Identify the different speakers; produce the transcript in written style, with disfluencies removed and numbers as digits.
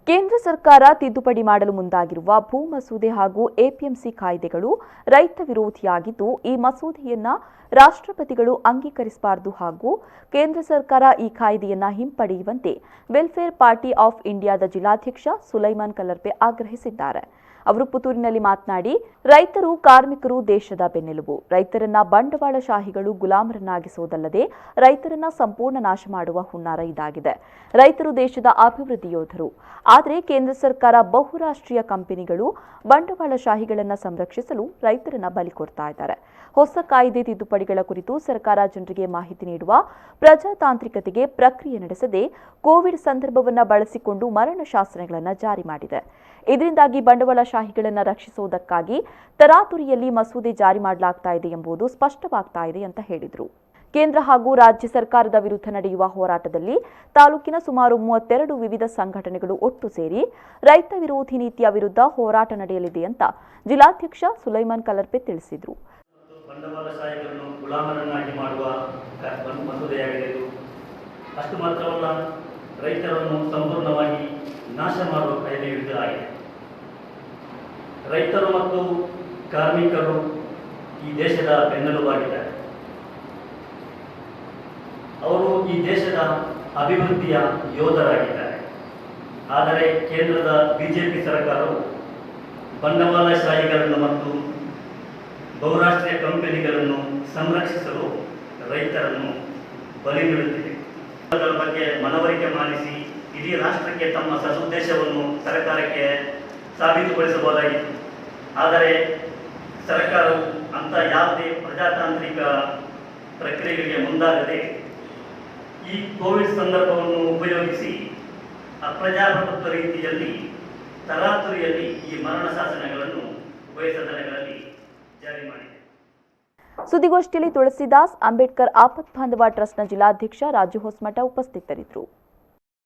Speaker 1: ಕೇಂದ್ರ ಸರ್ಕಾರ ತಿದ್ದುಪಡಿ ಮಾಡಲು ಮುಂದಾಗಿರುವ ಭೂ ಮಸೂದೆ ಹಾಗೂ ಎಪಿಎಂಸಿ ಕಾಯ್ದೆಗಳು ರೈತ ವಿರೋಧಿಯಾಗಿದ್ದು, ಈ ಮಸೂದೆಯನ್ನ ರಾಷ್ಟ್ರಪತಿಗಳು ಅಂಗೀಕರಿಸಬಾರದು ಹಾಗೂ ಕೇಂದ್ರ ಸರ್ಕಾರ ಈ ಕಾಯ್ದೆಯನ್ನ ಹಿಂಪಡೆಯುವಂತೆ ವೆಲ್ಫೇರ್ ಪಾರ್ಟಿ ಆಫ್ ಇಂಡಿಯಾದ ಜಿಲ್ಲಾಧ್ಯಕ್ಷ ಸುಲೈಮಾನ್ ಕಲ್ಲರ್ಪೆ ಆಗ್ರಹಿಸಿದ್ದಾರೆ. ಅವರು ಪುತ್ತೂರಿನಲ್ಲಿ ಮಾತನಾಡಿ, ರೈತರು, ಕಾರ್ಮಿಕರು ದೇಶದ ಬೆನ್ನೆಲುಬು. ರೈತರನ್ನ ಬಂಡವಾಳಶಾಹಿಗಳು ಗುಲಾಮರನ್ನಾಗಿಸುವುದಲ್ಲದೆ ರೈತರನ್ನ ಸಂಪೂರ್ಣ ನಾಶ ಮಾಡುವ ಹುನ್ನಾರ ಇದಾಗಿದೆ. ರೈತರು ದೇಶದ ಅಭಿವೃದ್ಧಿ ಯೋಧರು. ಆದರೆ ಕೇಂದ್ರ ಸರ್ಕಾರ ಬಹುರಾಷ್ಟ್ರೀಯ ಕಂಪನಿಗಳು ಬಂಡವಾಳಶಾಹಿಗಳನ್ನು ಸಂರಕ್ಷಿಸಲು ರೈತರನ್ನ ಬಲಿ ಕೊಡ್ತಾ ಇದ್ದಾರೆ. ಹೊಸ ಕಾಯ್ದೆ ತಿದ್ದುಪಡಿಗಳ ಕುರಿತು ಸರ್ಕಾರ ಜನರಿಗೆ ಮಾಹಿತಿ ನೀಡುವ ಪ್ರಜಾತಾಂತ್ರಿಕತೆಗೆ ಪ್ರಕ್ರಿಯೆ ನಡೆಸದೆ ಕೋವಿಡ್ ಸಂದರ್ಭವನ್ನು ಬಳಸಿಕೊಂಡು ಮರಣ ಶಾಸನಗಳನ್ನು ಜಾರಿ ಮಾಡಿದೆ. ಇದರಿಂದಾಗಿ ಬಂಡವಾಳಶಾಹಿಗಳನ್ನು ರಕ್ಷಿಸುವುದಕ್ಕಾಗಿ ತರಾತುರಿಯಲ್ಲಿ ಮಸೂದೆ ಜಾರಿ ಮಾಡಲಾಗ್ತಾ ಇದೆ ಎಂಬುದು ಸ್ಪಷ್ಟವಾಗ್ತಾ ಇದೆ ಅಂತ ಹೇಳಿದರು. ಕೇಂದ್ರ ಹಾಗೂ ರಾಜ್ಯ ಸರ್ಕಾರದ ವಿರುದ್ಧ ನಡೆಯುವ ಹೋರಾಟದಲ್ಲಿ ತಾಲೂಕಿನ ಸುಮಾರು 32 ವಿವಿಧ ಸಂಘಟನೆಗಳು ಒಟ್ಟು ಸೇರಿ ರೈತ ವಿರೋಧಿ ನೀತಿಯ ವಿರುದ್ಧ ಹೋರಾಟ ನಡೆಯಲಿದೆ ಅಂತ ಜಿಲ್ಲಾಧ್ಯಕ್ಷ ಸುಲೈಮಾನ್ ಕಲ್ಲರ್ಪೆ ತಿಳಿಸಿದರು.
Speaker 2: ಬಂಡವಾಳಶಾಹಿಗಳನ್ನು ಗುಲಾಮರನ್ನಾಗಿ ಮಾಡುವ ಮಸೂದೆಯಾಗಿದೆ. ಅಷ್ಟು ಮಾತ್ರವಲ್ಲ, ರೈತರನ್ನು ಸಂಪೂರ್ಣವಾಗಿ ನಾಶ ಮಾಡುವ ಕಾಯ್ದೆ ವಿರುದ್ಧ ಆಗಿದೆ. ರೈತರು ಮತ್ತು ಕಾರ್ಮಿಕರು ಈ ದೇಶದ ಬೆನ್ನೆಲುಬಾಗಿದ್ದಾರೆ. ಅವರು ಈ ದೇಶದ ಅಭಿವೃದ್ಧಿಯ ಯೋಧರಾಗಿದ್ದಾರೆ. ಆದರೆ ಕೇಂದ್ರದ ಬಿಜೆಪಿ ಸರ್ಕಾರವು ಬಂಡವಾಳಶಾಹಿಗಳನ್ನು ಮತ್ತು ಬಹುರಾಷ್ಟ್ರೀಯ ಕಂಪನಿಗಳನ್ನು ಸಂರಕ್ಷಿಸಲು ರೈತರನ್ನು ಬಲಿ ನೀಡುತ್ತಿದೆ. ಅದರ ಬಗ್ಗೆ ಮನವರಿಕೆ ಮಾಡಿಸಿ ಇಡೀ ರಾಷ್ಟ್ರಕ್ಕೆ ತಮ್ಮ ಸದುದ್ದೇಶವನ್ನು ಸರ್ಕಾರಕ್ಕೆ ಸಾಬೀತುಪಡಿಸಬಹುದಾಗಿತ್ತು. ಆದರೆ ಸರ್ಕಾರವು ಅಂಥ ಯಾವುದೇ ಪ್ರಜಾತಾಂತ್ರಿಕ ಪ್ರಕ್ರಿಯೆಗಳಿಗೆ ಮುಂದಾಗದೆ ಈ ಕೋವಿಡ್ ಸಂದರ್ಭವನ್ನು ಉಪಯೋಗಿಸಿ ಅಪ್ರಜಾಪ್ರಭುತ್ವ ರೀತಿಯಲ್ಲಿ ತರಾತುರಿಯಲ್ಲಿ ಈ ಮರಣ ಶಾಸನಗಳನ್ನು ಉಭಯ ಸದನಗಳಲ್ಲಿ ಜಾರಿ ಮಾಡಿದೆ.
Speaker 1: ಸುದ್ದಿಗೋಷ್ಠಿಯಲ್ಲಿ ತುಳಸಿದಾಸ್, ಅಂಬೇಡ್ಕರ್ ಆಪತ್ ಬಾಂಧವ ಟ್ರಸ್ಟ್ನ ಜಿಲ್ಲಾಧ್ಯಕ್ಷ ರಾಜು ಹೊಸಮಠ ಉಪಸ್ಥಿತರಿದ್ದರು.